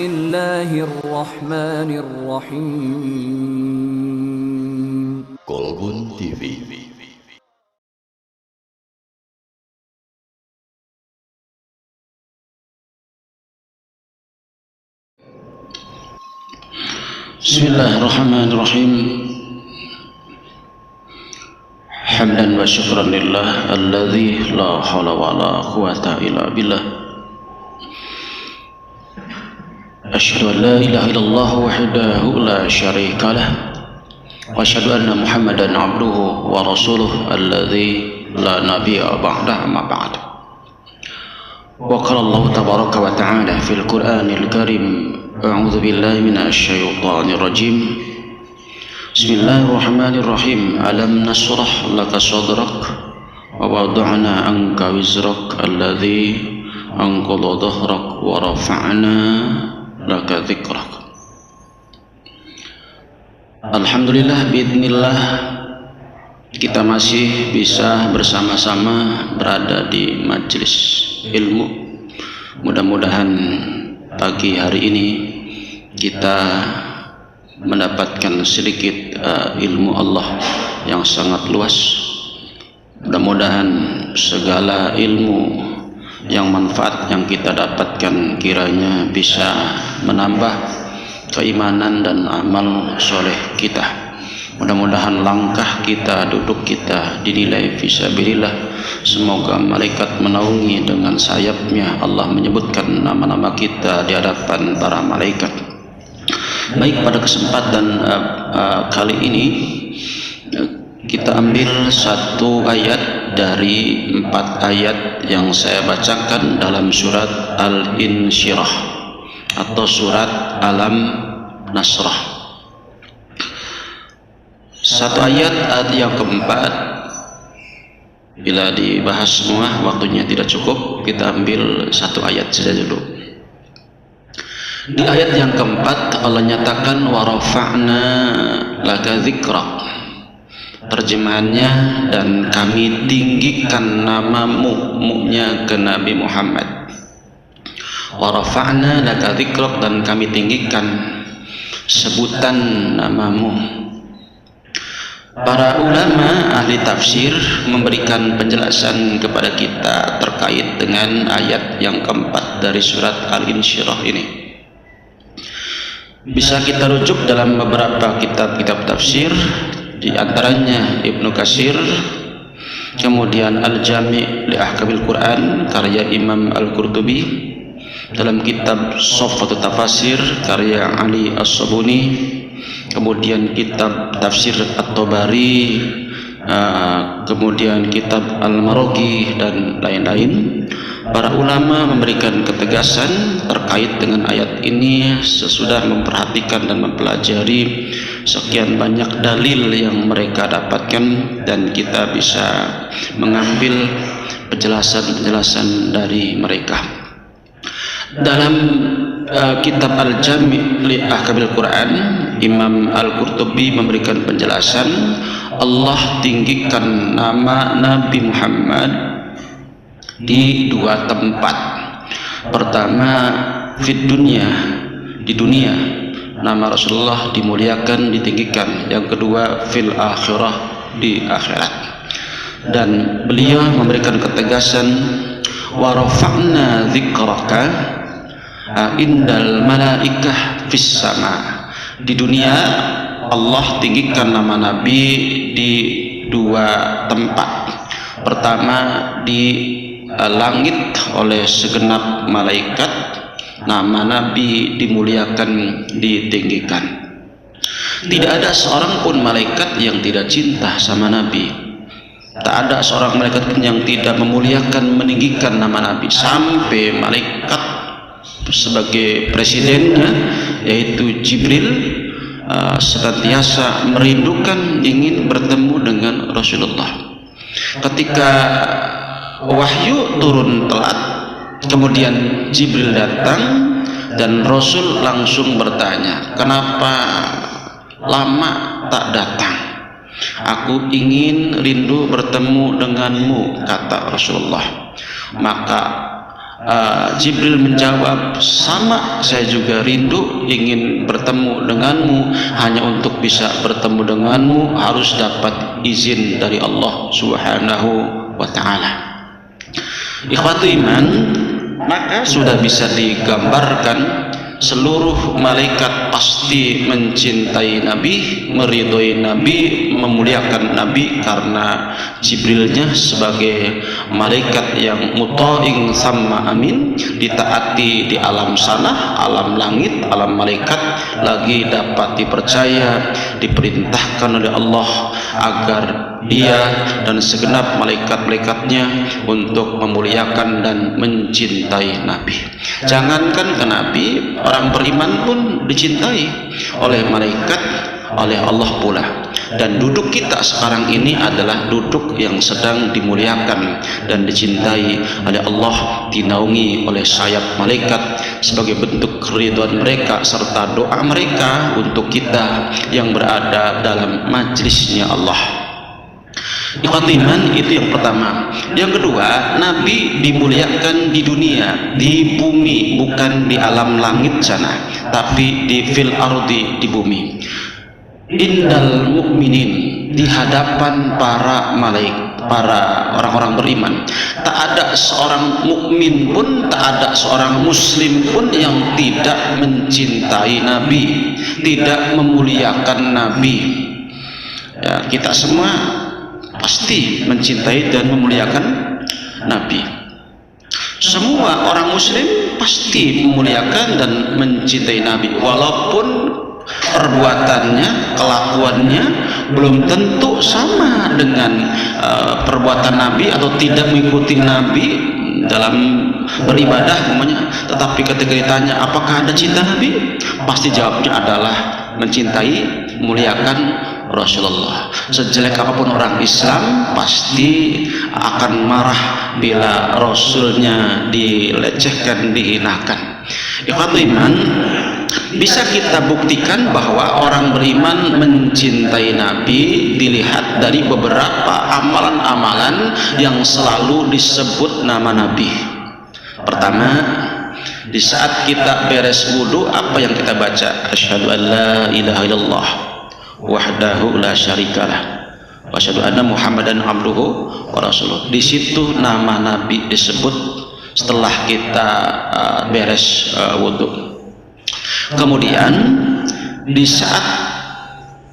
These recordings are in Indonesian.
Bismillahirrahmanirrahim. Kolbun TV. Bismillahirrahmanirrahim. Hamdan wa syukran lillah alladzi la haula wa la quwata illa billah. Asyhadu an la ilaha illallah wahdahu la syarika lah wa asyhadu anna Muhammadan abduhu wa rasuluh alladzi la nabiyya ba'da amma ba'd. Wa qala Allah tabaraka wa ta'ala fil Qur'anil Karim, a'udzu billahi minasy syaithanir rajim. Bismillahirrahmanirrahim. Alam nashrah laka sadrak wa wada'na anka wizrak alladzi anqadha dhahrak wa rafa'na laka dzikrak. Alhamdulillah, biidznillah kita masih bisa bersama-sama berada di majelis ilmu. Mudah-mudahan pagi hari ini kita mendapatkan sedikit ilmu Allah yang sangat luas. Mudah-mudahan segala ilmu yang manfaat yang kita dapatkan kiranya bisa menambah keimanan dan amal soleh kita. Mudah-mudahan langkah kita, duduk kita dinilai fisabilillah. Semoga malaikat menaungi dengan sayapnya. Allah menyebutkan nama-nama kita di hadapan para malaikat. Baik, pada kesempatan kali ini kita ambil satu ayat dari 4 ayat yang saya bacakan dalam surat Al-Insyirah atau surat Alam Nasrah. Satu ayat yang keempat, bila dibahas semua waktunya tidak cukup, kita ambil satu ayat saja dulu. Di ayat yang keempat Allah nyatakan wa rafa'na laka dzikrak. Terjemahannya, dan kami tinggikan namamu, mu-nya ke Nabi Muhammad. Wa rafa'na laka dzikrak, dan kami tinggikan sebutan namamu. Para ulama ahli tafsir memberikan penjelasan kepada kita terkait dengan ayat yang keempat dari surat Al-Insyirah ini. Bisa kita rujuk dalam beberapa kitab-kitab tafsir, di antaranya Ibnu Katsir, kemudian Al-Jami' li Ahkamil Quran karya Imam Al-Qurtubi, dalam kitab Shaffatut Tafasir karya Ali As-Sabuni, kemudian kitab Tafsir At-Tabari, kemudian kitab Al-Maraghi dan lain-lain. Para ulama memberikan ketegasan terkait dengan ayat ini sesudah memperhatikan dan mempelajari sekian banyak dalil yang mereka dapatkan, dan kita bisa mengambil penjelasan-penjelasan dari mereka. Dalam kitab Al-Jami' li Ahkamil Quran, Imam Al-Qurtubi memberikan penjelasan Allah tinggikan nama Nabi Muhammad di 2 tempat. Pertama, fid dunya, di dunia nama Rasulullah dimuliakan, ditinggikan. Yang kedua, fil akhirah, di akhirat. Dan beliau memberikan ketegasan wa rafa'na dzikraka indal malaikah fis sama. Di dunia Allah tinggikan nama Nabi di 2 tempat. Pertama, di langit oleh segenap malaikat, nama Nabi dimuliakan, ditinggikan. Tidak ada seorang pun malaikat yang tidak cinta sama Nabi. Tak ada seorang malaikat pun yang tidak memuliakan, meninggikan nama Nabi. Sampai malaikat sebagai presidennya, yaitu Jibril, senantiasa merindukan, ingin bertemu dengan Rasulullah. Ketika wahyu turun telat, kemudian Jibril datang dan Rasul langsung bertanya, kenapa lama tak datang? Aku ingin rindu bertemu denganmu, kata Rasulullah. Maka Jibril menjawab, sama, saya juga rindu ingin bertemu denganmu. Hanya untuk bisa bertemu denganmu harus dapat izin dari Allah Subhanahu wa ta'ala. Ikhwatu iman, maka sudah bisa digambarkan seluruh malaikat pasti mencintai Nabi, meridhoi Nabi, memuliakan Nabi, karena Jibrilnya sebagai malaikat yang muta'ing sama amin, ditaati di alam sana, alam langit, alam malaikat, lagi dapat dipercaya, diperintahkan oleh Allah agar dia dan segenap malaikat-malaikatnya untuk memuliakan dan mencintai Nabi. Jangankan ke Nabi, orang beriman pun dicintai oleh malaikat, oleh Allah pula. Dan duduk kita sekarang ini adalah duduk yang sedang dimuliakan dan dicintai oleh Allah, dinaungi oleh sayap malaikat sebagai bentuk keridhaan mereka serta doa mereka untuk kita yang berada dalam majlisnya Allah. Ikhwati iman, itu yang pertama. Yang kedua, Nabi dimuliakan di dunia, di bumi, bukan di alam langit sana, tapi di fil ardi, di bumi. Indal mukminin, di hadapan para malaikat, para orang-orang beriman. Tak ada seorang mukmin pun, tak ada seorang muslim pun yang tidak mencintai Nabi, tidak memuliakan Nabi. Ya, kita semua pasti mencintai dan memuliakan Nabi. Semua orang muslim pasti memuliakan dan mencintai Nabi, walaupun perbuatannya, kelakuannya belum tentu sama dengan perbuatan Nabi atau tidak mengikuti Nabi dalam beribadah umumnya. Tetapi ketika ditanya apakah ada cinta Nabi, pasti jawabnya adalah mencintai, memuliakan Rasulullah. Sejelek apapun orang Islam pasti akan marah bila Rasulnya dilecehkan, dihinakan. Ikhwatu iman, bisa kita buktikan bahwa orang beriman mencintai Nabi dilihat dari beberapa amalan-amalan yang selalu disebut nama Nabi. Pertama, di saat kita beres wudu, apa yang kita baca? Asyhadu an la ilaha illallah wahdahu la syarikalah wa asyhadu anna Muhammadan abduhu wa rasuluh. Di situ nama Nabi disebut setelah kita beres wudu. Kemudian di saat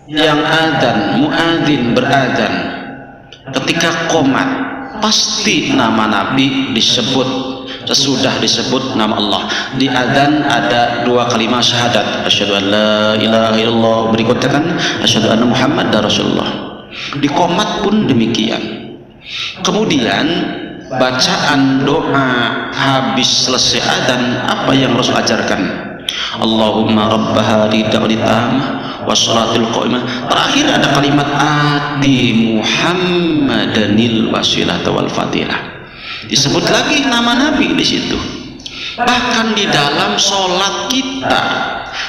yang adzan, muadzin beradzan, ketika qomat, pasti nama Nabi disebut. Sesudah disebut nama Allah, di adzan ada dua kalimat syahadat, asyhadu an la ilaha illallah, berikutnya kan asyhadu anna Muhammadar Rasulullah. Di qomat pun demikian. Kemudian bacaan doa habis selesai adzan, apa yang Rasul ajarkan? Allahumma rabb hadhihi da'wati tammah wassalatil qa'imah. Terakhir ada kalimat ati Muhammadanil wasilata wal fadilah. Disebut lagi nama Nabi di situ. Bahkan di dalam sholat kita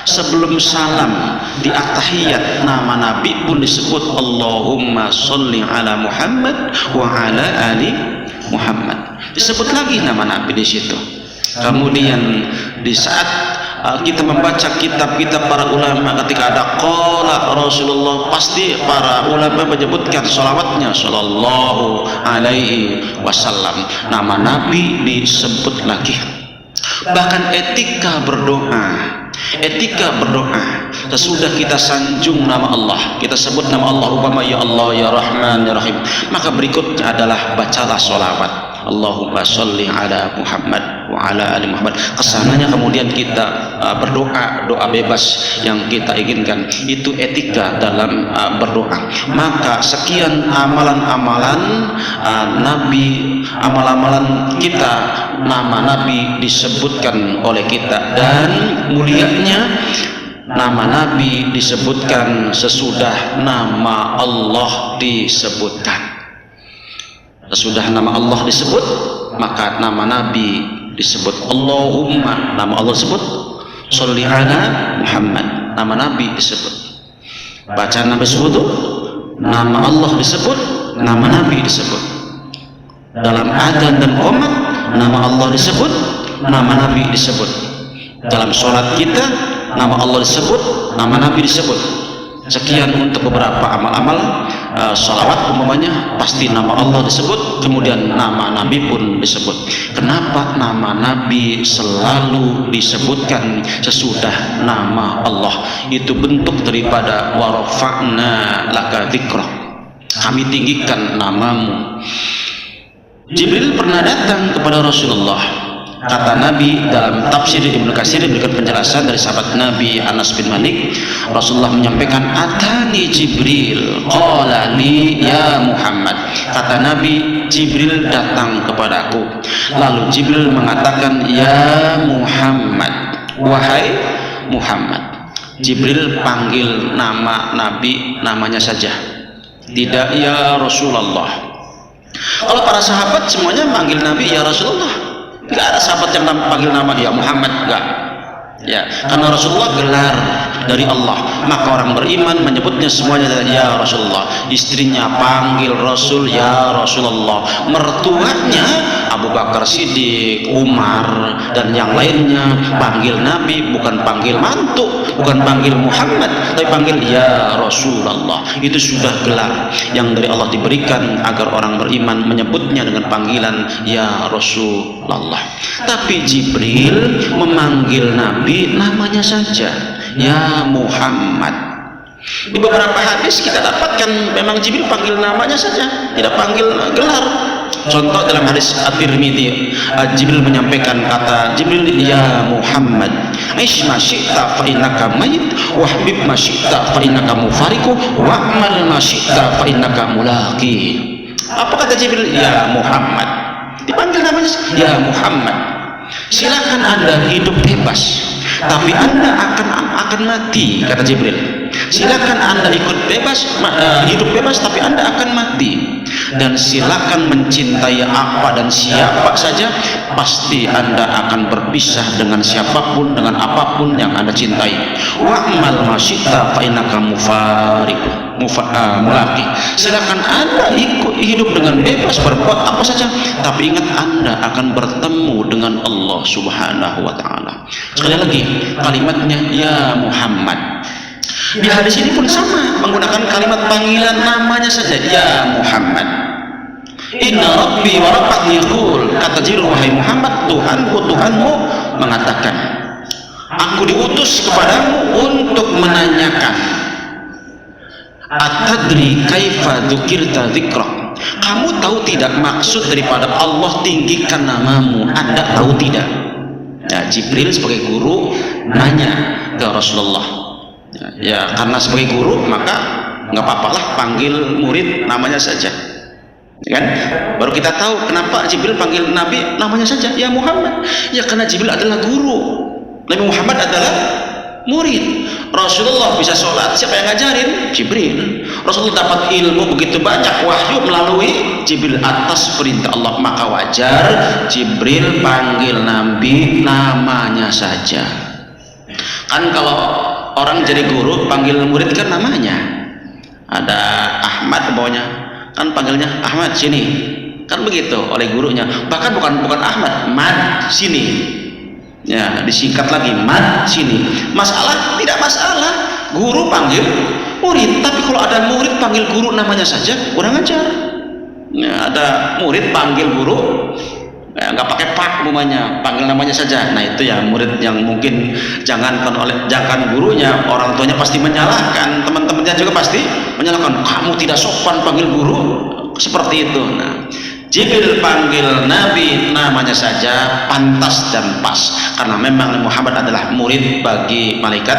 sebelum salam di at-tahiyat, nama Nabi pun disebut Allahumma sholli ala Muhammad wa ala ali Muhammad. Disebut lagi nama Nabi di situ. Kemudian di saat kita membaca kitab-kitab para ulama, ketika ada qala Rasulullah, pasti para ulama menyebutkan sholawatnya sallallahu alaihi wasallam. Nama Nabi disebut lagi. Bahkan etika berdoa, sesudah kita sanjung nama Allah, kita sebut nama Allah, umpama ya Allah ya Rahman ya Rahim, maka berikutnya adalah bacalah sholawat Allahumma sholli ala Muhammad wa ala ali Muhammad. Kesananya kemudian kita berdoa, doa bebas yang kita inginkan. Itu etika dalam berdoa. Maka sekian amalan-amalan Nabi, amalan-amalan kita, nama Nabi disebutkan oleh kita, dan mulianya nama Nabi disebutkan sesudah nama Allah disebutkan. Sesudah nama Allah disebut, maka nama Nabi disebut. Allahumma, nama Allah disebut. Sholli ala Muhammad, nama Nabi disebut. Bacaan Nabi disebut, nama Allah disebut, nama Nabi disebut. Dalam adzan dan qomat nama Allah disebut, nama Nabi disebut. Dalam sholat kita nama Allah disebut, nama Nabi disebut. Sekian untuk beberapa amal-amal salawat umpamanya pasti nama Allah disebut, kemudian nama Nabi pun disebut. Kenapa nama Nabi selalu disebutkan sesudah nama Allah? Itu bentuk daripada wa rafa'na laka dzikra, kami tinggikan namamu. Jibril pernah datang kepada Rasulullah. Kata Nabi dalam tafsir Ibnu Katsir memberikan penjelasan dari sahabat Nabi Anas bin Malik, Rasulullah menyampaikan, atani Jibril qala li ya Muhammad. Kata Nabi, Jibril datang kepadaku, lalu Jibril mengatakan, ya Muhammad, wahai Muhammad. Jibril panggil nama Nabi namanya saja, tidak ya Rasulullah. Kalau para sahabat semuanya panggil Nabi ya Rasulullah. Tidak ada sahabat yang panggil nama ya Muhammad, enggak. Ya, karena Rasulullah gelar dari Allah, maka orang beriman menyebutnya semuanya ya Rasulullah. Istrinya panggil Rasul ya Rasulullah, mertuanya Abu Bakar Siddiq, Umar dan yang lainnya panggil Nabi, bukan panggil mantu, bukan panggil Muhammad, tapi panggil ya Rasulullah. Itu sudah gelar yang dari Allah diberikan agar orang beriman menyebutnya dengan panggilan ya Rasulullah. Tapi Jibril memanggil Nabi namanya saja, ya Muhammad. Di beberapa hadis kita dapatkan memang Jibril panggil namanya saja, tidak panggil gelar. Contoh dalam hadis At-Tirmidzi, Jibril menyampaikan, kata Jibril, ya Muhammad, aish ma syi'ta fa innaka mayit, wa habib ma syi'ta fa innaka mufariqu, wa amal ma syi'ta fa innaka mulaqi. Apa kata Jibril? Ya Muhammad. Dipanggil namanya ya Muhammad. Silakan Anda hidup bebas, tapi Anda akan mati, kata Jibril. Silakan Anda ikut bebas, hidup bebas, tapi Anda akan mati. Dan silakan mencintai apa dan siapa saja, pasti Anda akan berpisah dengan siapapun, dengan apapun yang Anda cintai. Wa'mal ma syi'ta fa innaka mulaqi. Silakan Anda ikut hidup dengan bebas, berbuat apa saja, tapi ingat Anda akan bertemu dengan Allah Subhanahu wa taala. Sekali lagi kalimatnya ya Muhammad. Di hadis ini pun sama, menggunakan kalimat panggilan namanya saja, ya Muhammad. Inna rabbi wa rabbak yaqul, kata Jibril, wahai Muhammad, Tuhanmu mengatakan, aku diutus kepadamu untuk menanyakan, atadri kaifa dzukirta dzikra. Kamu tahu tidak maksud daripada Allah tinggikan namamu? Anda tahu tidak? Ya, Jibril sebagai guru nanya ke Rasulullah. Ya, karena sebagai guru maka nggak apa-apalah panggil murid namanya saja, ya kan? Baru kita tahu kenapa Jibril panggil Nabi namanya saja ya Muhammad. Ya karena Jibril adalah guru, Nabi Muhammad adalah murid. Rasulullah bisa sholat, siapa yang ngajarin? Jibril. Rasulullah dapat ilmu begitu banyak, wahyu melalui Jibril atas perintah Allah, maka wajar Jibril panggil Nabi namanya saja. Kan kalau orang jadi guru panggil murid kan namanya, ada Ahmad bawahnya, kan panggilnya Ahmad sini, kan begitu oleh gurunya. Bahkan bukan Ahmad, Mad sini, ya disingkat lagi Mad sini. Masalah tidak masalah, guru panggil murid. Tapi kalau ada murid panggil guru namanya saja kurang ajar. Ya, ada murid panggil guru ya, nggak pakai pak umumnya, panggil namanya saja. Nah itu ya murid yang mungkin jangan gurunya, orang tuanya pasti menyalahkan, teman-temannya juga pasti menyalahkan, kamu tidak sopan panggil guru seperti itu. Nah Jibril panggil Nabi namanya saja pantas dan pas, karena memang Muhammad adalah murid bagi malaikat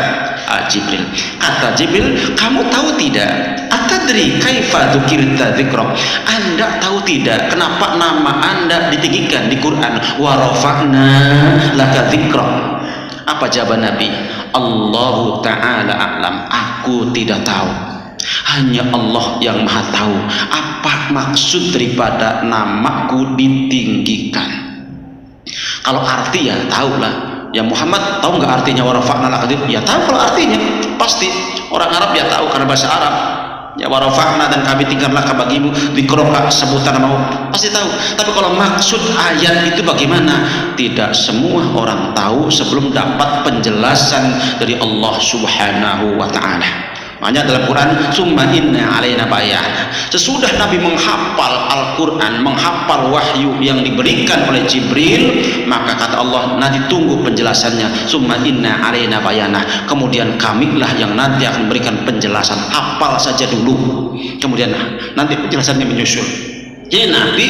Jibril. Kata Jibril, kamu tahu tidak, atadri kaifa dzukirta dzikra, Anda tahu tidak kenapa nama Anda ditinggikan di Quran, wa rafa'na laka dzikra? Apa jawaban Nabi? Allahu ta'ala a'lam, aku tidak tahu. Hanya Allah yang maha tahu apa maksud daripada namaku ditinggikan. Kalau arti ya tahulah. Ya Muhammad tahu nggak artinya warafa'na laka dzikra? Ya tahu kalau artinya, pasti orang Arab ya tahu karena bahasa Arab. Ya warafa'na, dan kami tinggalkan bagimu dzikroka, sebutan namamu, pasti tahu. Tapi kalau maksud ayat itu bagaimana? Tidak semua orang tahu sebelum dapat penjelasan dari Allah Subhanahu wa taala. Makanya dalam Quran, summa inna alaina bayan. Sesudah Nabi menghafal Al-Quran, menghafal wahyu yang diberikan oleh Jibril, maka kata Allah, nanti tunggu penjelasannya. Summa inna alaina bayana. Kemudian kamilah yang nanti akan memberikan penjelasan. Hafal saja dulu, kemudian nanti penjelasannya menyusul. Jadi Nabi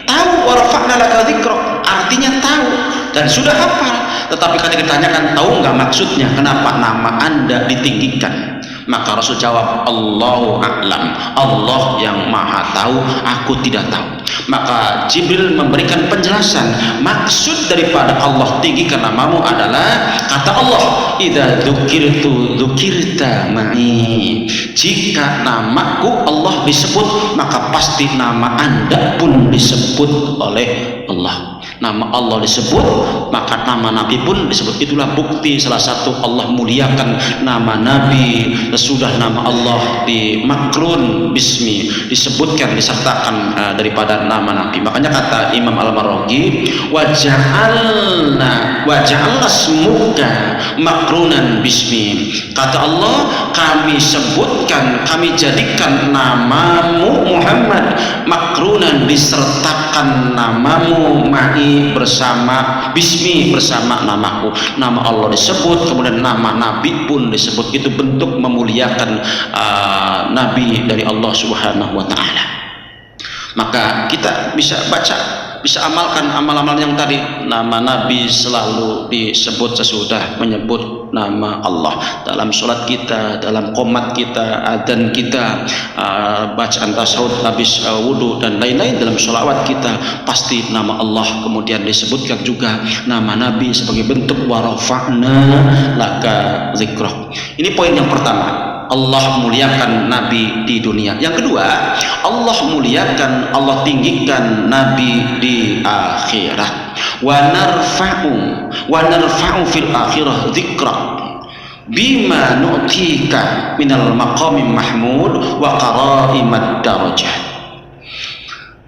tahu warafa'na laka dzikrak, artinya tahu dan sudah hafal. Tetapi ketika ditanyakan, tahu nggak maksudnya, kenapa nama Anda ditinggikan? Maka Rasul jawab, Allahu a'lam, Allah yang maha tahu, aku tidak tahu. Maka Jibril memberikan penjelasan, maksud daripada Allah tinggikan namamu adalah, kata Allah, idza dzukirtu dzukirta ma'i. Jika namaku Allah disebut, maka pasti nama Anda pun disebut oleh Allah. Nama Allah disebut, maka nama Nabi pun disebut. Itulah bukti salah satu Allah muliakan nama Nabi. Sesudah nama Allah di makrun bismi, disebutkan, disertakan daripada nama Nabi. Makanya kata Imam Al-Maraghi, waja'alna smuka makrunan bismi. Kata Allah, kami sebutkan, kami jadikan namamu Muhammad makrunan, disertakan namamu ma'i, bersama bismi, bersama namaku. Nama Allah disebut, kemudian nama Nabi pun disebut. Itu bentuk memuliakan Nabi dari Allah Subhanahu wa taala. Maka kita bisa baca, bisa amalkan amal-amal yang tadi. Nama Nabi selalu disebut sesudah menyebut nama Allah. Dalam sholat kita, dalam qomat kita, adzan kita, bacaan tasawuf habis wudu dan lain-lain, dalam sholawat kita pasti nama Allah kemudian disebutkan juga nama Nabi sebagai bentuk warafa'na laka dzikrak. Ini poin yang pertama, Allah muliakan Nabi di dunia. Yang kedua, Allah muliakan, Allah tinggikan Nabi di akhirat. Wa narfa'u fil akhirah dzikrak bima nu'tika minal maqamim mahmud wa qara'imad darajat.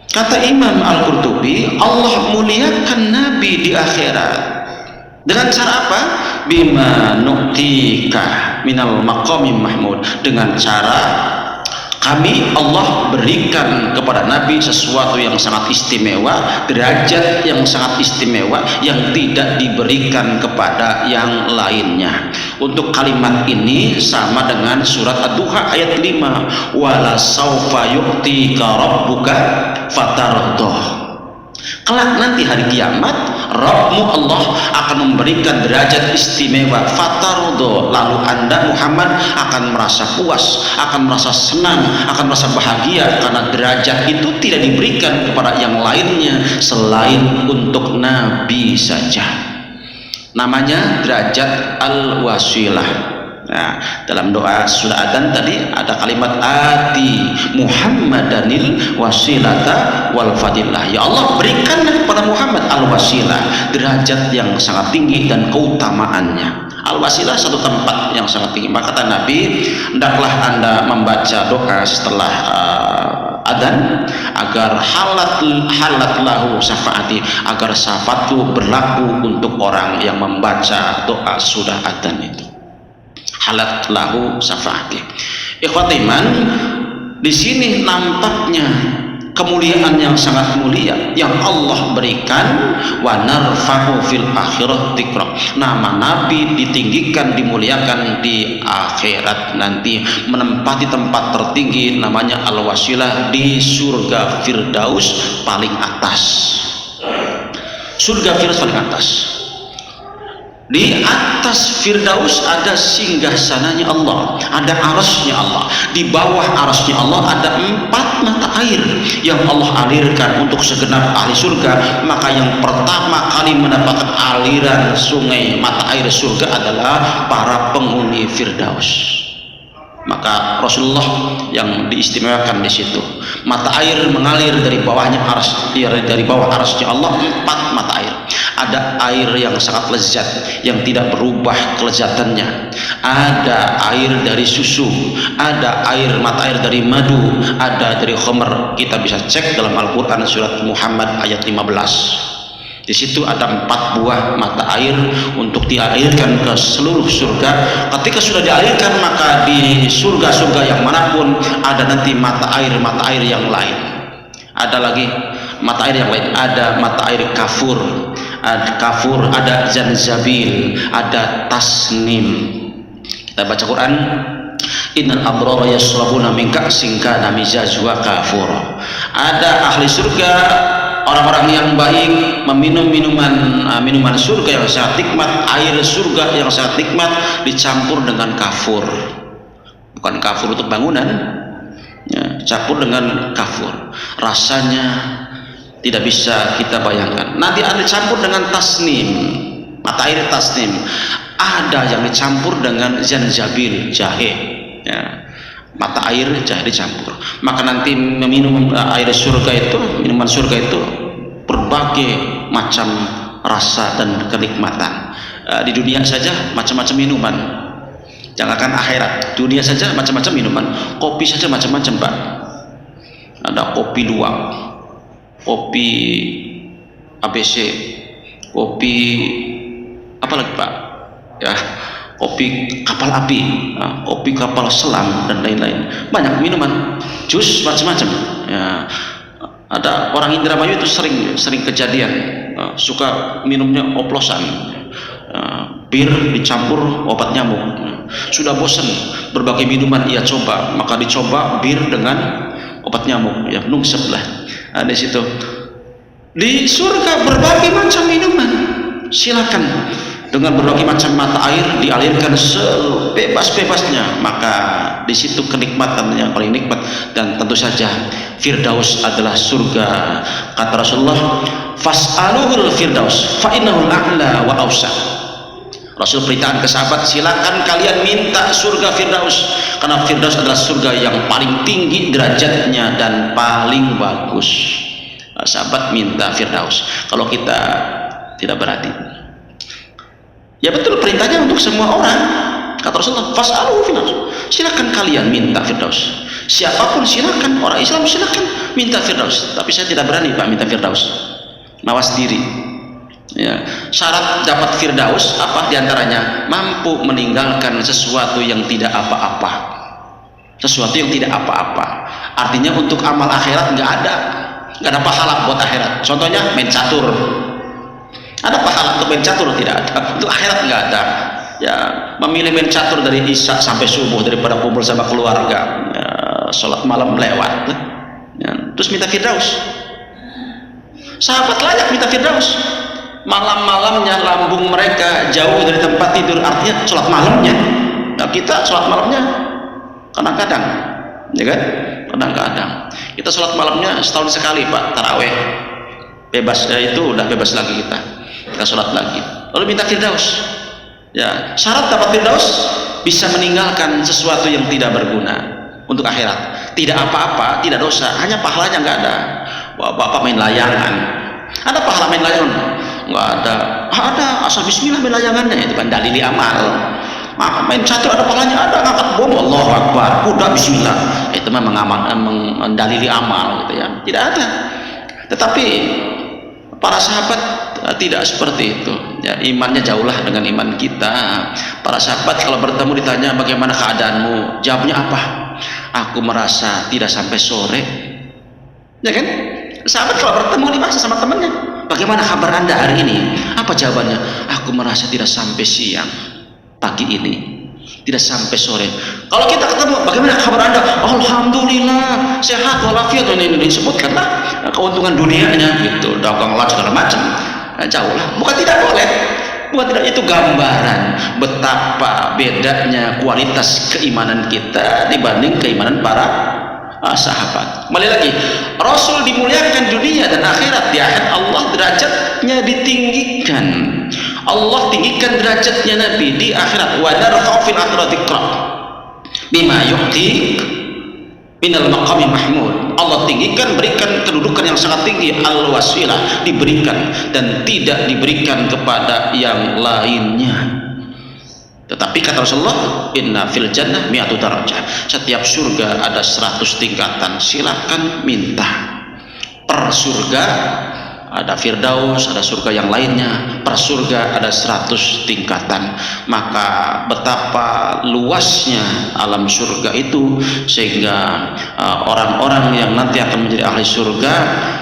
Kata Imam Al-Qurtubi, Allah muliakan Nabi di akhirat dengan cara apa? Bima nu'tika minal maqamim mahmud, dengan cara kami Allah berikan kepada Nabi sesuatu yang sangat istimewa, derajat yang sangat istimewa yang tidak diberikan kepada yang lainnya. Untuk kalimat ini sama dengan surat Ad-Duha ayat 5, wala saufa yu'tika rabbuka fatardah. Kelak nanti hari kiamat, Rabbmu Allah akan memberikan derajat istimewa, fatardo, lalu Anda Muhammad akan merasa puas, akan merasa senang, akan merasa bahagia, karena derajat itu tidak diberikan kepada yang lainnya selain untuk Nabi saja. Namanya derajat al-wasilah. Nah, dalam doa sudah adzan tadi ada kalimat ati Muhammadanil wasilata wal fadilah. Ya Allah, berikanlah kepada Muhammad al wasilah, derajat yang sangat tinggi dan keutamaannya. Al wasilah satu tempat yang sangat tinggi. Maka kata Nabi, hendaklah Anda membaca doa setelah adzan agar halat lahu syafaati, agar syafaatku berlaku untuk orang yang membaca doa sudah adzan itu. Halat lahu syafaati. Ikhwati iman, di sini nampaknya kemuliaan yang sangat mulia yang Allah berikan. Wa narfa'u fil akhirah dzikra. Nama Nabi ditinggikan, dimuliakan di akhirat nanti, menempati tempat tertinggi namanya al-wasilah di surga Firdaus paling atas. Surga Firdaus paling atas. Di atas Firdaus ada singgahsananya Allah, ada arasnya Allah. Di bawah arasnya Allah ada 4 mata air yang Allah alirkan untuk segenap ahli surga. Maka yang pertama kali mendapatkan aliran sungai mata air surga adalah para penghuni Firdaus. Maka Rasulullah yang diistimewakan di situ. Mata air mengalir dari bawahnya aras, dari bawah arasnya Allah, 4 mata air. Ada air yang sangat lezat yang tidak berubah kelezatannya, ada air dari susu, ada mata air dari madu, ada dari khamr. Kita bisa cek dalam Al-Quran surat Muhammad ayat 15. Di situ ada 4 buah mata air untuk dialirkan ke seluruh surga. Ketika sudah dialirkan, maka di surga-surga yang manapun ada nanti mata air yang lain. Ada lagi mata air yang lain, ada mata air kafur, ada zanzabil, ada tasnim. Kita baca Quran, innal abrara yashrabuna min ka'sin kana mizajuha kafur. Ada ahli surga, orang-orang yang baik, meminum minuman surga yang sangat nikmat, air surga yang sangat nikmat dicampur dengan kafur. Bukan kafur untuk bangunan, ya, campur dengan kafur. Rasanya tidak bisa kita bayangkan. Nanti ada dicampur dengan tasnim, mata air tasnim. Ada yang dicampur dengan zanzabil, jahe, ya. Mata air jahe dicampur. Maka nanti meminum air surga itu, minuman surga itu berbagai macam rasa dan kenikmatan. Di dunia saja macam-macam minuman, jangankan akhirat, dunia saja macam-macam minuman. Kopi saja macam-macam, Pak. Ada kopi luwak, kopi ABC, kopi apa lagi, Pak? Ya, kopi kapal api, kopi kapal selam, dan lain-lain. Banyak minuman, jus macam-macam. Ya, ada orang Indramayu itu sering kejadian, suka minumnya oplosan, bir dicampur obat nyamuk. Sudah bosan berbagai minuman ia coba, maka dicoba bir dengan obat nyamuk, ya nungsep lah. Di situ di surga berbagai macam minuman, silakan dengan berbagai macam mata air dialirkan sebebas-bebasnya. Maka di situ kenikmatan yang paling nikmat. Dan tentu saja Firdaus adalah surga. Kata Rasulullah, fas'aluhul firdaus fa innahul a'la wa awsa. Rasul perintahkan ke sahabat, silakan kalian minta surga Firdaus, karena Firdaus adalah surga yang paling tinggi derajatnya dan paling bagus. Sahabat minta Firdaus. Kalau kita tidak berarti, ya betul, perintahnya untuk semua orang. Kata Rasulullah, fas'aluhu Firdaus, silakan kalian minta Firdaus. Siapapun silakan, orang Islam silakan minta Firdaus. Tapi saya tidak berani, Pak, minta Firdaus. Mawas diri. Ya, syarat dapat Firdaus apa diantaranya? Mampu meninggalkan sesuatu yang tidak apa-apa. Sesuatu yang tidak apa-apa. Artinya untuk amal akhirat nggak ada pahala buat akhirat. Contohnya main catur. Ada pahala untuk main catur? Tidak ada. Untuk akhirat nggak ada. Ya, memilih main catur dari isya sampai subuh daripada kumpul sama keluarga, ya, sholat malam lewat, ya, terus minta Firdaus. Sahabat layak minta Firdaus. Malam-malamnya lambung mereka jauh dari tempat tidur, artinya sholat malamnya. Nah, kita sholat malamnya kadang-kadang, ya kan? Kadang-kadang kita sholat malamnya setahun sekali, Pak, taraweh. Bebas, ya, itu udah bebas lagi kita sholat lagi. Lalu minta Firdaus. Ya, syarat dapat Firdaus bisa meninggalkan sesuatu yang tidak berguna untuk akhirat. Tidak apa-apa, tidak dosa, hanya pahalanya nggak ada. Wah, Bapak main layangan, ada pahala main layangan? Nggak ada. Ada, asal bismillah main layangannya, itu kan dalili amal. Main catur ada pahalanya? Ada. Ngangkat bom, Allahu Akbar, kuda bismillah, itu memang mendalili amal gitu ya. Tidak ada. Tetapi para sahabat tidak seperti itu, ya, imannya jauhlah dengan iman kita. Para sahabat kalau bertemu ditanya bagaimana keadaanmu, jawabnya apa? Aku merasa tidak sampai sore, ya kan? Sahabat kalau bertemu nih masa sama temannya, bagaimana kabar anda hari ini? Apa jawabannya? Aku merasa tidak sampai siang pagi ini, tidak sampai sore. Kalau kita ketemu, bagaimana kabar anda? Alhamdulillah sehat walafiat, ini disebutkanlah keuntungan dunianya gitu, dagang lah segala macam. Nah, jauh lah, bukan tidak boleh, bukan tidak, itu gambaran betapa bedanya kualitas keimanan kita dibanding keimanan para sahabat. Kembali lagi, Rasul dimuliakan dunia dan akhirat. Di akhirat Allah derajatnya ditinggikan, Allah tinggikan derajatnya Nabi di akhirat. Wa narfa'u fil akhirati bima yu'ti minal maqami mahmud. Allah tinggikan, berikan kedudukan yang sangat tinggi, al-wasilah, diberikan dan tidak diberikan kepada yang lainnya. Tetapi kata Rasulullah, inna fil jannah mi'atu darajah. Setiap surga ada 100 tingkatan. Silakan minta. Per surga ada Firdaus, ada surga yang lainnya. Per surga ada 100 tingkatan. Maka betapa luasnya alam surga itu, sehingga orang-orang yang nanti akan menjadi ahli surga,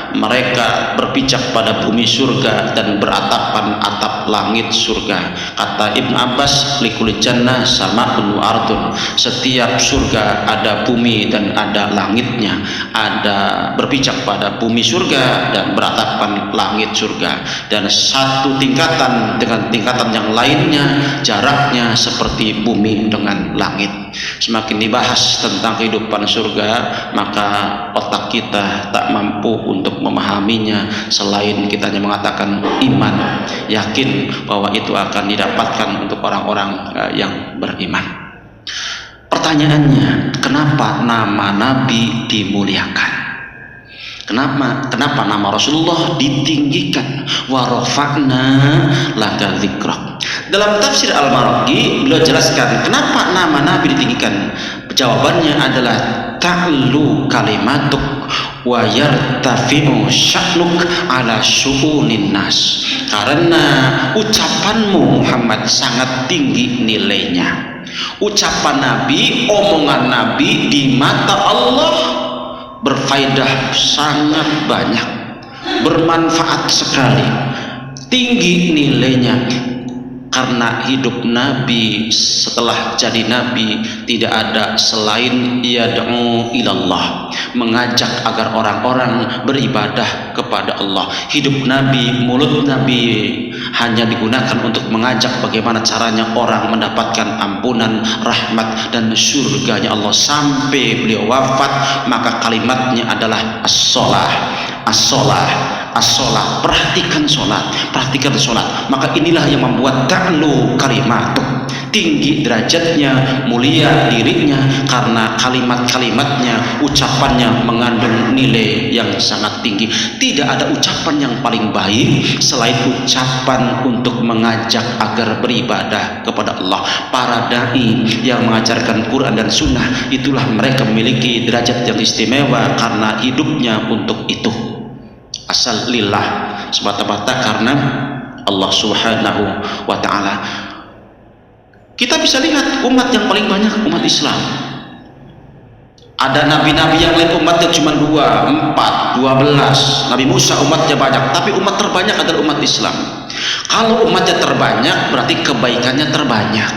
mereka berpijak pada bumi surga dan beratapan atap langit surga. Kata Ibn Abbas, likulil jannah sama'un wa ardun. Setiap surga ada bumi dan ada langitnya. Ada berpijak pada bumi surga dan beratapan langit surga. Dan satu tingkatan dengan tingkatan yang lainnya jaraknya seperti bumi dengan langit. Semakin dibahas tentang kehidupan surga, maka otak kita tak mampu untuk memahaminya selain kita hanya mengatakan iman, yakin bahwa itu akan didapatkan untuk orang-orang yang beriman. Pertanyaannya, kenapa nama Nabi dimuliakan? Kenapa nama Rasulullah ditinggikan? Wa rafa'na laka dzikrak. Dalam tafsir Al-Maraghi beliau jelaskan kenapa nama Nabi ditinggikan. Jawabannya adalah ta'lu kalimatuk wa yartafi'u sya'nuk ala syu'unin nas. Karena ucapanmu Muhammad sangat tinggi nilainya. Ucapan Nabi, omongan Nabi di mata Allah berfaedah sangat banyak, bermanfaat sekali, tinggi nilainya. Karena hidup Nabi setelah jadi Nabi tidak ada selain yad'u ilallah, mengajak agar orang-orang beribadah kepada Allah. Hidup Nabi, mulut Nabi hanya digunakan untuk mengajak bagaimana caranya orang mendapatkan ampunan, rahmat dan surganya Allah. Sampai beliau wafat, maka kalimatnya adalah as-sholah, as-sholah, as-sholah. Perhatikan sholat. Maka inilah yang membuat ta'lu kalimatuk, tinggi derajatnya, mulia dirinya, karena kalimat-kalimatnya, ucapannya mengandung nilai yang sangat tinggi. Tidak ada ucapan yang paling baik selain ucapan untuk mengajak agar beribadah kepada Allah. Para dai yang mengajarkan Quran dan Sunnah, itulah mereka memiliki derajat yang istimewa karena hidupnya untuk itu. Asal lillah, semata-mata karena Allah Subhanahu wa ta'ala. Kita bisa lihat umat yang paling banyak umat Islam. Ada nabi-nabi yang lain umatnya cuma 2, 4, 12. Nabi Musa umatnya banyak, tapi umat terbanyak adalah umat Islam. Kalau umatnya terbanyak berarti kebaikannya terbanyak.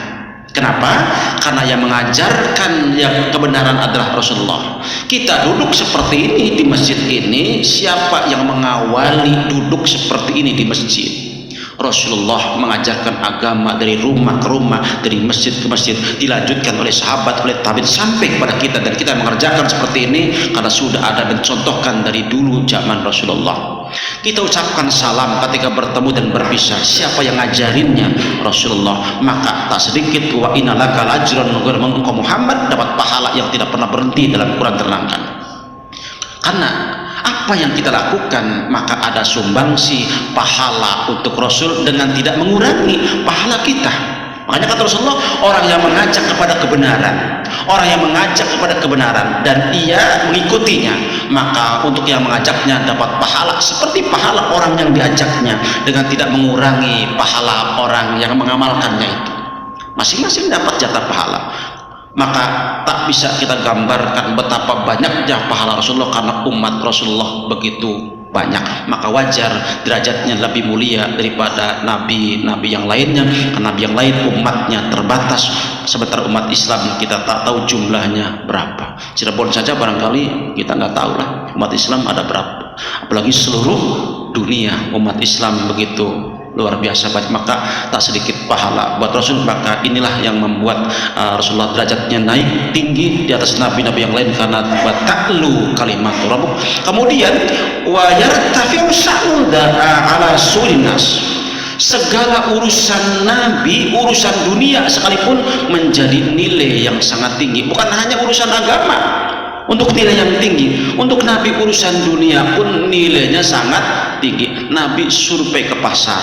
Kenapa? Karena yang mengajarkan yang kebenaran adalah Rasulullah. Kita duduk seperti ini di masjid ini, siapa yang mengawali duduk seperti ini di masjid? Rasulullah mengajarkan agama dari rumah ke rumah, dari masjid ke masjid, dilanjutkan oleh sahabat, oleh tabi'in sampai kepada kita, dan kita mengerjakan seperti ini karena sudah ada dan contohkan dari dulu zaman Rasulullah. Kita ucapkan salam ketika bertemu dan berpisah, siapa yang ngajarinnya? Rasulullah. Maka tak sedikit wa innalaka lajran engkau Muhammad dapat pahala yang tidak pernah berhenti dalam Quran terangkan. Karena apa yang kita lakukan, maka ada sumbangsi pahala untuk Rasul dengan tidak mengurangi pahala kita. Makanya kata Rasulullah, orang yang mengajak kepada kebenaran, orang yang mengajak kepada kebenaran dan ia mengikutinya, maka untuk yang mengajaknya dapat pahala seperti pahala orang yang diajaknya, dengan tidak mengurangi pahala orang yang mengamalkannya itu. Masing-masing dapat jatah pahala. Maka tak bisa kita gambarkan betapa banyaknya pahala Rasulullah karena umat Rasulullah begitu banyak. Maka wajar derajatnya lebih mulia daripada nabi-nabi yang lainnya, karena nabi yang lain umatnya terbatas, sementara umat Islam kita tak tahu jumlahnya berapa. Cirebon saja barangkali kita nggak tahu lah umat Islam ada berapa, apalagi seluruh dunia umat Islam begitu luar biasa banyak. Maka tak sedikit pahala buat Rasul. Maka inilah yang membuat Rasulullah derajatnya naik tinggi di atas nabi-nabi yang lain, karena buat ta'lu kalimat rabbuk. Kemudian wa yartafi'u sya'nu ala sulinas, segala urusan nabi, urusan dunia sekalipun menjadi nilai yang sangat tinggi. Bukan hanya urusan agama, untuk nilai yang tinggi. Untuk Nabi urusan dunia pun nilainya sangat tinggi. Nabi survei ke pasar.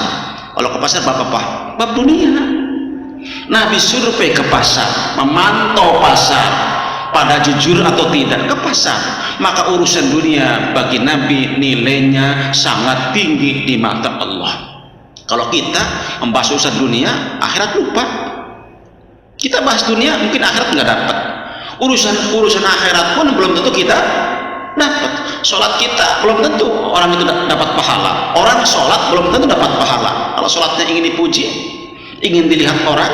Kalau ke pasar bab apa? Bab dunia. Nabi survei ke pasar, memantau pasar pada jujur atau tidak ke pasar. Maka urusan dunia bagi Nabi nilainya sangat tinggi di mata Allah. Kalau kita membahas urusan dunia, akhirat lupa. Kita bahas dunia, mungkin akhirat nggak dapat. Urusan akhirat pun belum tentu kita dapat. Sholat kita belum tentu orang itu dapat pahala. Orang sholat belum tentu dapat pahala. Kalau sholatnya ingin dipuji, ingin dilihat orang,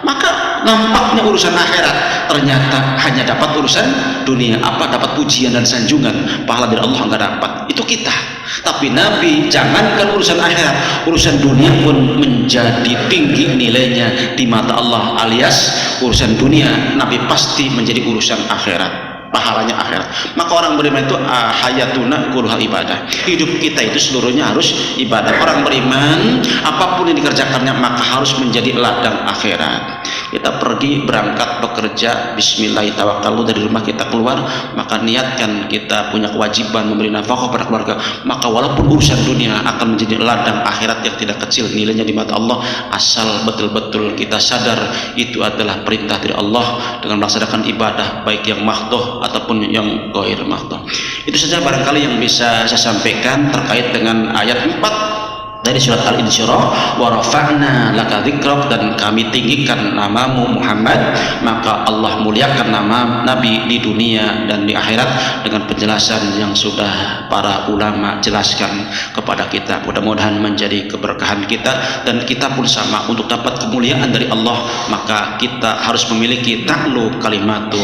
maka nampaknya urusan akhirat, ternyata hanya dapat urusan dunia. Apa? Dapat pujian dan sanjungan, pahala dari Allah nggak dapat. Itu kita. Tapi Nabi jangankan urusan akhirat, urusan dunia pun menjadi tinggi nilainya di mata Allah, alias urusan dunia Nabi pasti menjadi urusan akhirat, pahalanya akhirat. Maka orang beriman itu hayatuna kulluha ibadah, hidup kita itu seluruhnya harus ibadah. Orang beriman apapun yang dikerjakannya maka harus menjadi ladang akhirat. Kita pergi berangkat bekerja, bismillahirrahmanirrahim, dari rumah kita keluar, maka niatkan kita punya kewajiban memberi nafkah pada keluarga. Maka walaupun urusan dunia akan menjadi ladang akhirat yang tidak kecil nilainya di mata Allah, asal betul-betul kita sadar itu adalah perintah dari Allah dengan melaksanakan ibadah baik yang mahdoh ataupun yang ghair mahdoh. Itu saja barangkali yang bisa saya sampaikan terkait dengan ayat 4 dari surat Al-Insyirah, wa rafa'na laka dzikrak, dan kami tinggikan namamu Muhammad. Maka Allah muliakan nama Nabi di dunia dan di akhirat dengan penjelasan yang sudah para ulama jelaskan kepada kita. Mudah-mudahan menjadi keberkahan kita, dan kita pun sama. Untuk dapat kemuliaan dari Allah maka kita harus memiliki ta'lu kalimatu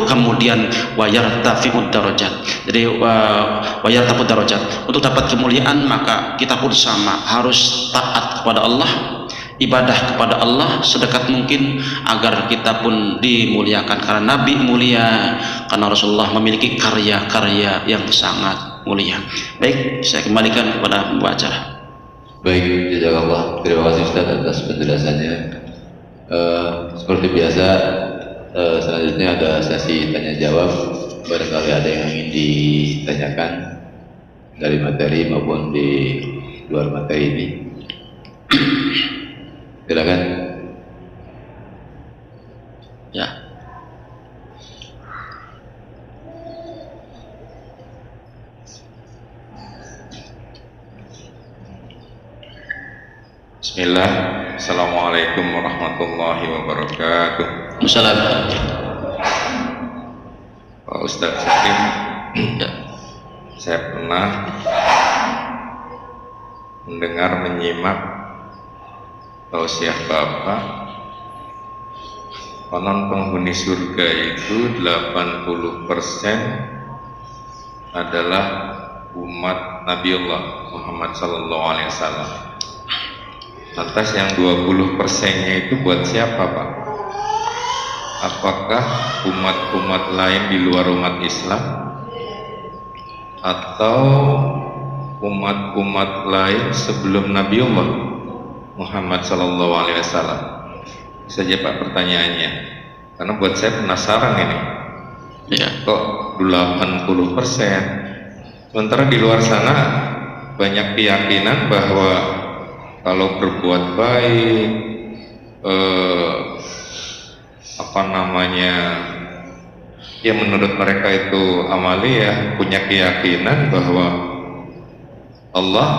kemudian wa yartafi'ud darajat. Jadi wa yartafi'ud darajat. Untuk dapat kemuliaan maka kita pun sama, harus taat kepada Allah, ibadah kepada Allah sedekat mungkin agar kita pun dimuliakan. Karena Nabi mulia, karena Rasulullah memiliki karya-karya yang sangat mulia. Baik, saya kembalikan kepada pembaca. Baik, jazakallah. Terima kasih Ustaz atas penjelasannya. Seperti biasa, selanjutnya ada sesi tanya jawab. Barangkali ada yang ingin ditanyakan dari materi maupun di luar materi ini. Silakan. Ya. Bismillah. Assalamualaikum warahmatullahi wabarakatuh. Assalamualaikum. Pak Ustaz Sakim, Ya. saya pernah mendengar, menyimak tausiah Bapak, konon penghuni surga itu 80% adalah umat Nabi Allah Muhammad SAW. Lantas yang 20%-nya itu buat siapa, Pak? Apakah umat-umat lain di luar umat Islam, atau umat-umat lain sebelum Nabi Allah Muhammad SAW? Saja Pak pertanyaannya, karena buat saya penasaran ini. Ya. Kok 80%? Sementara di luar sana banyak keyakinan bahwa kalau berbuat baik, ya menurut mereka itu amaliyah, punya keyakinan bahwa Allah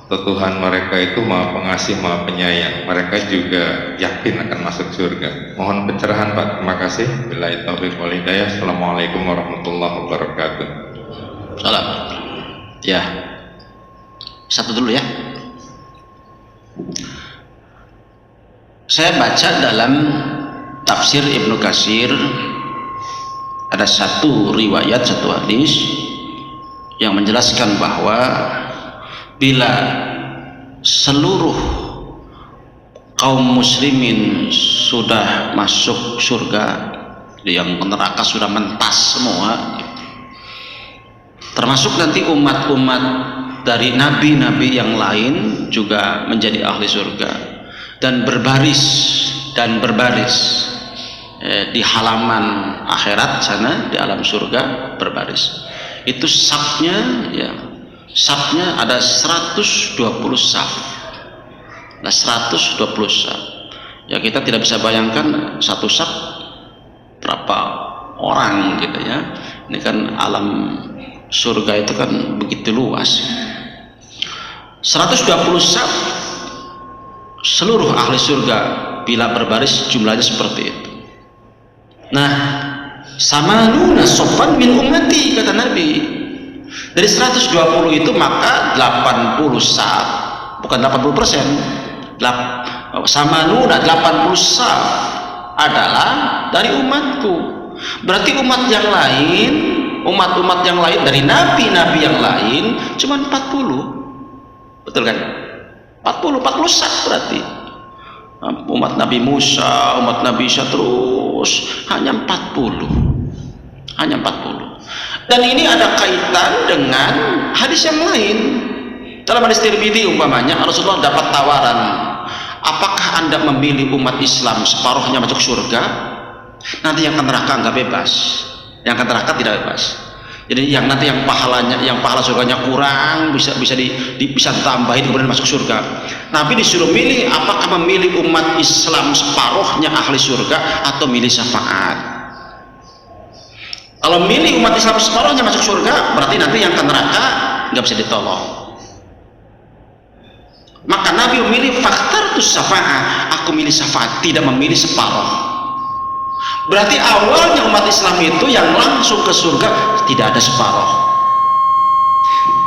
atau Tuhan mereka itu Maha Pengasih, Maha Penyayang. Mereka juga yakin akan masuk surga. Mohon pencerahan Pak. Terima kasih. Billahi taufiq wal hidayah. Assalamualaikum warahmatullahi wabarakatuh. Salam. Ya. Satu dulu ya. Saya baca dalam tafsir Ibnu Katsir ada satu riwayat, satu hadis yang menjelaskan bahwa bila seluruh kaum muslimin sudah masuk surga, yang neraka sudah mentas semua, termasuk nanti umat-umat dari nabi-nabi yang lain juga menjadi ahli surga dan berbaris di halaman akhirat sana, di alam surga berbaris. Itu safnya, ya, safnya ada 120 saf. Nah, 120 saf. Ya, kita tidak bisa bayangkan satu saf berapa orang gitu ya. Ini kan alam surga itu kan begitu luas. 120 saf seluruh ahli surga bila berbaris jumlahnya seperti itu. Nah, samanuna sofan min ummati, kata Nabi. Dari 120 itu maka 80 saf, bukan 80%, samanuna 80 saf adalah dari umatku. Berarti umat yang lain, umat-umat yang lain dari nabi-nabi yang lain cuma 40. Betul kan? 40 saf berarti. Umat Nabi Musa, umat Nabi Isa terus hanya 40. Hanya 40. Dan ini ada kaitan dengan hadis yang lain. Dalam hadis Tirmidzi umpamanya Rasulullah dapat tawaran, apakah Anda memilih umat Islam separuhnya masuk surga? Nanti yang ke neraka enggak bebas. Yang ke neraka tidak bebas. Jadi yang nanti yang pahalanya, yang pahala surganya kurang bisa ditambahin kemudian masuk surga. Nabi disuruh milih, apakah memilih umat Islam separuhnya ahli surga atau milih syafaat. Kalau milih umat Islam separuhnya masuk surga, berarti nanti yang ke neraka nggak bisa ditolong. Maka Nabi memilih fakhtartus syafaat, aku milih syafaat, tidak memilih separuh. Berarti awalnya umat Islam itu yang langsung ke surga tidak ada separuh.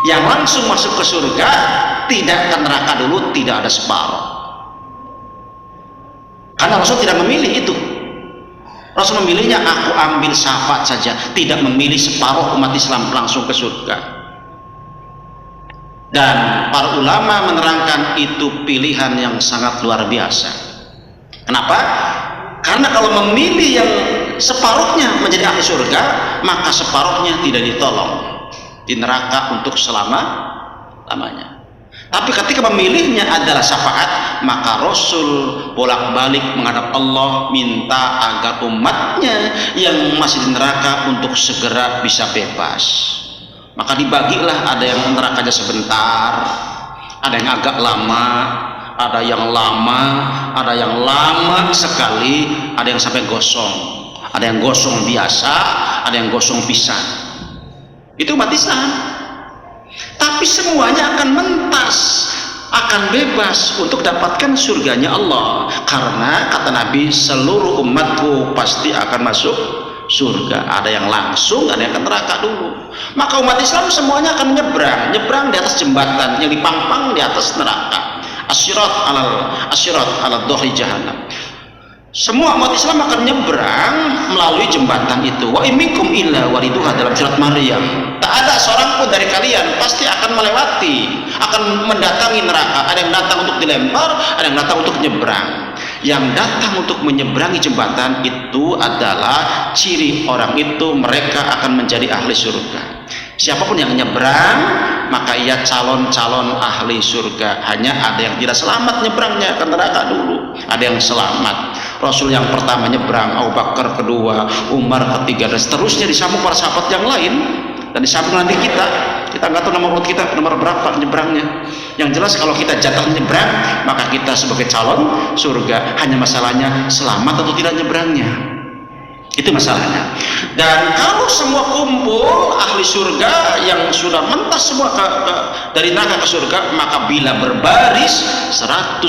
Yang langsung masuk ke surga tidak ke neraka dulu, tidak ada separuh. Karena Rasul tidak memilih itu. Rasul memilihnya aku ambil syafaat saja, tidak memilih separuh umat Islam langsung ke surga. Dan para ulama menerangkan itu pilihan yang sangat luar biasa. Kenapa? Karena kalau memilih yang separuhnya menjadi ahli surga, maka separuhnya tidak ditolong di neraka untuk selama-lamanya. Tapi ketika memilihnya adalah syafaat, maka Rasul bolak-balik menghadap Allah minta agar umatnya yang masih di neraka untuk segera bisa bebas. Maka dibagilah, ada yang nerakanya sebentar, ada yang agak lama, ada yang lama, ada yang lama sekali, ada yang sampai gosong, ada yang gosong biasa, ada yang gosong pisan. Itu umat Islam. Tapi semuanya akan mentas, akan bebas untuk dapatkan surganya Allah. Karena kata Nabi, seluruh umatku pasti akan masuk surga. Ada yang langsung, ada yang ke neraka dulu. Maka umat Islam semuanya akan nyebrang di atas jembatan yang dipampang di atas neraka. Asyirat alal dohi jahannam. Semua umat Islam akan nyebrang melalui jembatan itu. Wa imikum illa wariduha, dalam surat Maryam. Tak ada seorang pun dari kalian pasti akan melewati, akan mendatangi neraka. Ada yang datang untuk dilempar, ada yang datang untuk nyebrang. Yang datang untuk menyeberangi jembatan itu adalah ciri orang itu, mereka akan menjadi ahli surga. Siapapun yang nyebrang, maka ia calon-calon ahli surga. Hanya ada yang tidak selamat nyebrangnya ke neraka dulu, ada yang selamat. Rasul yang pertama nyebrang, Abu Bakar kedua, Umar ketiga, dan seterusnya disambung para sahabat yang lain. Dan disambung nanti kita nggak tahu nomor urut kita nomor berapa nyebrangnya. Yang jelas kalau kita jatah nyebrang, maka kita sebagai calon surga. Hanya masalahnya selamat atau tidak nyebrangnya. Itu masalahnya. Dan kalau semua kumpul ahli surga yang sudah mentas semua dari neraka ke surga, maka bila berbaris 120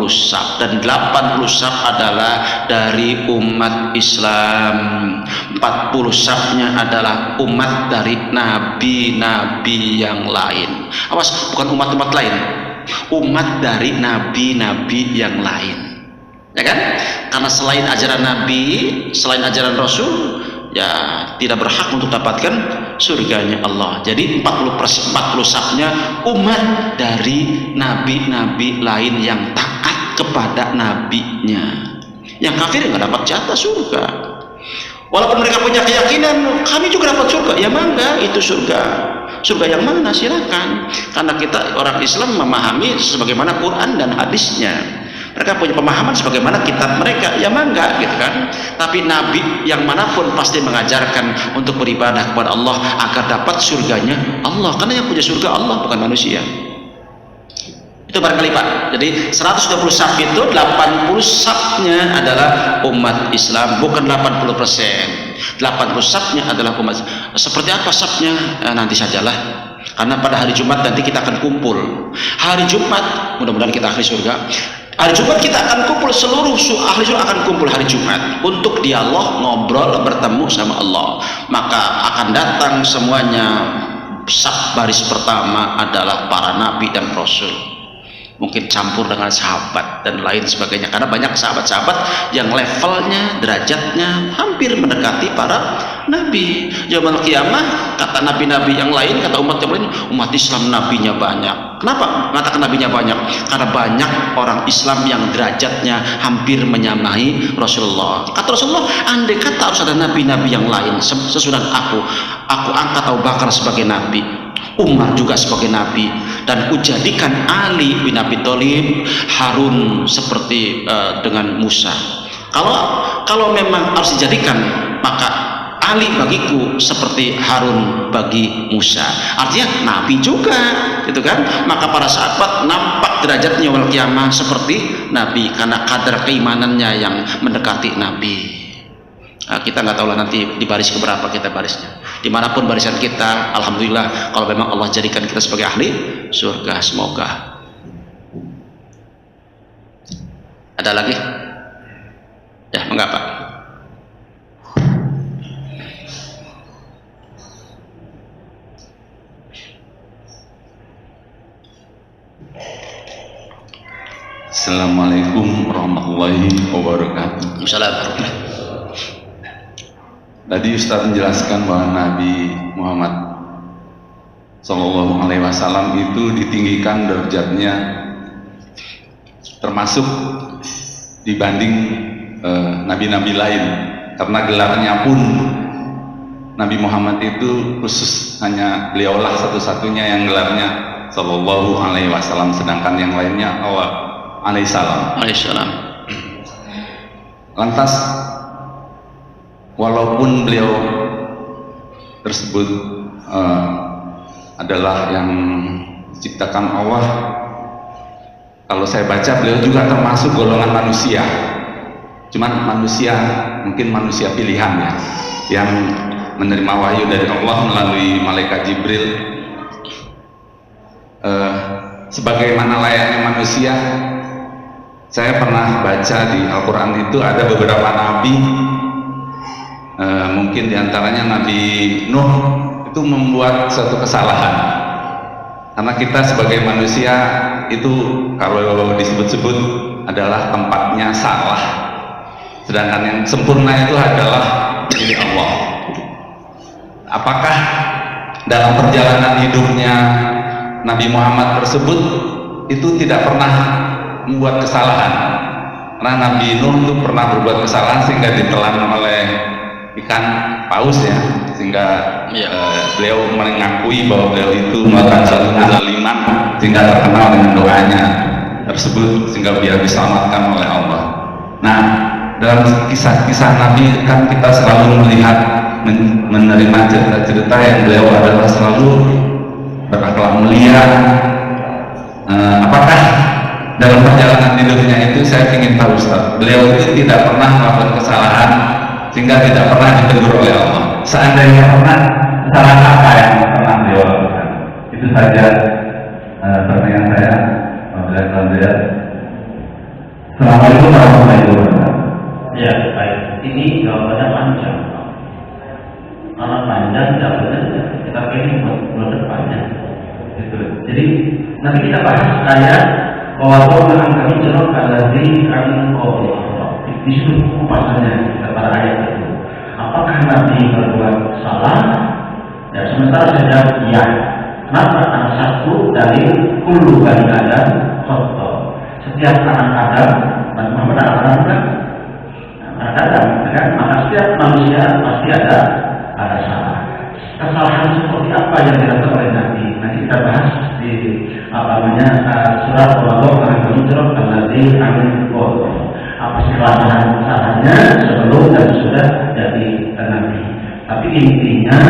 saf dan 80 saf adalah dari umat Islam, 40 safnya adalah umat dari nabi-nabi yang lain. Awas, bukan umat-umat lain, umat dari nabi-nabi yang lain. Ya kan? Karena selain ajaran Nabi, selain ajaran Rasul, ya tidak berhak untuk dapatkan surganya Allah. Jadi 40 safnya umat dari nabi-nabi lain yang taat kepada nabinya. Yang kafir nggak dapat jatah surga. Walaupun mereka punya keyakinan kami juga dapat surga, ya mangga, itu surga. Surga yang mana? Silakan. Karena kita orang Islam memahami sebagaimana Quran dan hadisnya. Mereka punya pemahaman sebagaimana kitab mereka, ya mangga gitu kan. Tapi nabi yang manapun pasti mengajarkan untuk beribadah kepada Allah agar dapat surganya Allah, karena yang punya surga Allah bukan manusia. Itu barangkali Pak. Jadi 120 saf itu 80 safnya adalah umat Islam, bukan 80%. 80 safnya adalah umat. Seperti apa safnya? Nanti sajalah. Karena pada hari Jumat nanti kita akan kumpul. Hari Jumat, mudah-mudahan kita ahli surga. Hari Jumat kita akan kumpul, seluruh ahli surga akan kumpul hari Jumat untuk dialog, ngobrol, bertemu sama Allah. Maka akan datang semuanya. Saf baris pertama adalah para nabi dan rasul. Mungkin campur dengan sahabat dan lain sebagainya, karena banyak sahabat-sahabat yang levelnya, derajatnya hampir mendekati para nabi. Yaumul Qiyamah, kata nabi-nabi yang lain, kata umat yang lain, umat Islam nabinya banyak. Kenapa mengatakan nabinya banyak? Karena banyak orang Islam yang derajatnya hampir menyamai Rasulullah. Kata Rasulullah, andai kata harus ada nabi-nabi yang lain sesudah aku angkat Abu Bakar sebagai nabi, Umar juga sebagai nabi, dan kujadikan Ali bin Abi Thalib, Harun seperti dengan Musa. Kalau memang harus dijadikan, maka Ali bagiku seperti Harun bagi Musa. Artinya nabi juga, gitu kan? Maka para sahabat nampak derajatnya wal kiamah seperti nabi karena kadar keimanannya yang mendekati nabi. Kita nggak tahu lah nanti di baris keberapa kita barisnya. Dimanapun barisan kita, alhamdulillah kalau memang Allah jadikan kita sebagai ahli surga, semoga. Ada lagi? Ya, mengapa? Assalamualaikum warahmatullahi wabarakatuh. Assalamualaikum. Tadi Ustaz menjelaskan bahwa Nabi Muhammad Sallallahu Alaihi Wasallam itu ditinggikan derajatnya termasuk dibanding nabi-nabi lain, karena gelarnya pun Nabi Muhammad itu khusus hanya beliaulah satu-satunya yang gelarnya Sallallahu Alaihi Wasallam, sedangkan yang lainnya Alaihissalam. Lantas walaupun beliau tersebut adalah yang diciptakan Allah, kalau saya baca beliau juga termasuk golongan manusia, cuman manusia, mungkin manusia pilihan ya, yang menerima wahyu dari Allah melalui malaikat Jibril. Sebagaimana layaknya manusia, saya pernah baca di Al-Quran itu ada beberapa nabi, mungkin diantaranya Nabi Nuh itu membuat suatu kesalahan, karena kita sebagai manusia itu kalau disebut-sebut adalah tempatnya salah, sedangkan yang sempurna itu adalah milik Allah. Apakah dalam perjalanan hidupnya Nabi Muhammad tersebut itu tidak pernah membuat kesalahan? Karena Nabi Nuh itu pernah berbuat kesalahan sehingga ditelan oleh ikan paus ya, sehingga beliau mengakui bahwa beliau itu melakukan satu kezaliman sehingga terkenal dengan doanya tersebut, sehingga biar diselamatkan oleh Allah. Nah, dalam kisah-kisah Nabi kan kita selalu melihat, menerima cerita-cerita yang beliau adalah selalu berakhlak mulia. Apakah dalam perjalanan hidupnya itu, saya ingin tahu Ustaz, beliau itu tidak pernah melakukan kesalahan sehingga tidak pernah ditegur oleh Allah? Seandainya pernah, kesalahan apa yang pernah beliau lakukan? Itu saja pertanyaan saya. Assalamualaikum warahmatullahi wabarakatuh. Ya, baik. Ini jawabannya panjang. Kalau panjang jawabannya kita pilih buat depannya. Gitu. Jadi nanti kita bahas ayat bahwa Tuhan kami jerok alladzi anqadha. Di situ kupasannya pada ayat itu. Apakah Nabi berbuat salah? Ya, sementara saya jawab iya. Kenapa? Karena satu dari kullu bani Adam khata. Setiap anak Adam, dan Muhammad anak Adam, kan? Maka setiap manusia pasti ada salah. Kesalahan seperti apa yang dilakukan oleh Nabi? Nanti kita bahas di di surat Al-Baqarah al-Hijrah alladzi amin apa kesalahannya sebelum dan sudah jadi nabi. Tapi intinya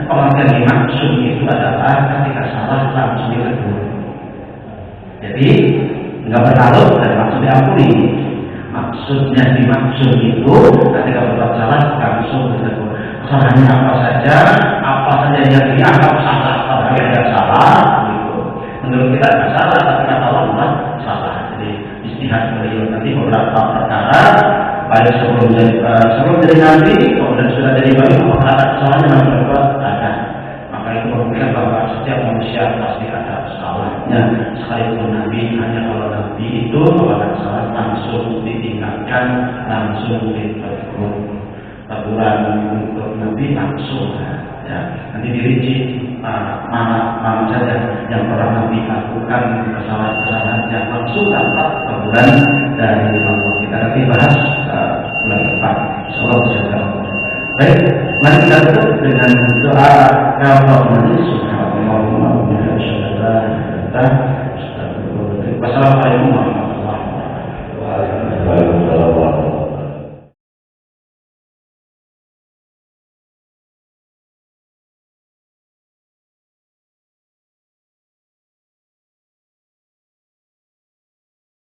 pengertian maksud itu adalah ketika salah langsung ditegur. Jadi nggak berlarut dan maksud diampuni. Maksudnya dimaksud itu ketika berbuat salah langsung ditegur. Kesalahannya apa saja yang dianggap salah, kalau tidak salah, gitu. Menurut kita tidak salah, tapi kata Allah salah. Jadi istihad beliau nanti beberapa perkara, baik sebelum jadi nabi, kemudian sudah jadi bayi, maka ada kesalahan yang berbuat ada. Maka itu membuktikan bahwa setiap manusia pasti ada kesalahannya. Sekalipun nabi, hanya kalau nabi itu kalau ada kesalahan langsung ditinggalkan, langsung ditegur. Teguran untuk nabi langsung. Ya, nanti dirinci mana saja yang pernah nabi lakukan kesalahan yang langsung tanpa teguran dari Allah. Kita nanti bahas bulan depan. Insyaallah bisa terjawab. Baik, mari kita tutup dengan doa Al-Fatihah. Subhanallah wa bihamdihi. Wassalamualaikum warahmatullahi wabarakatuh.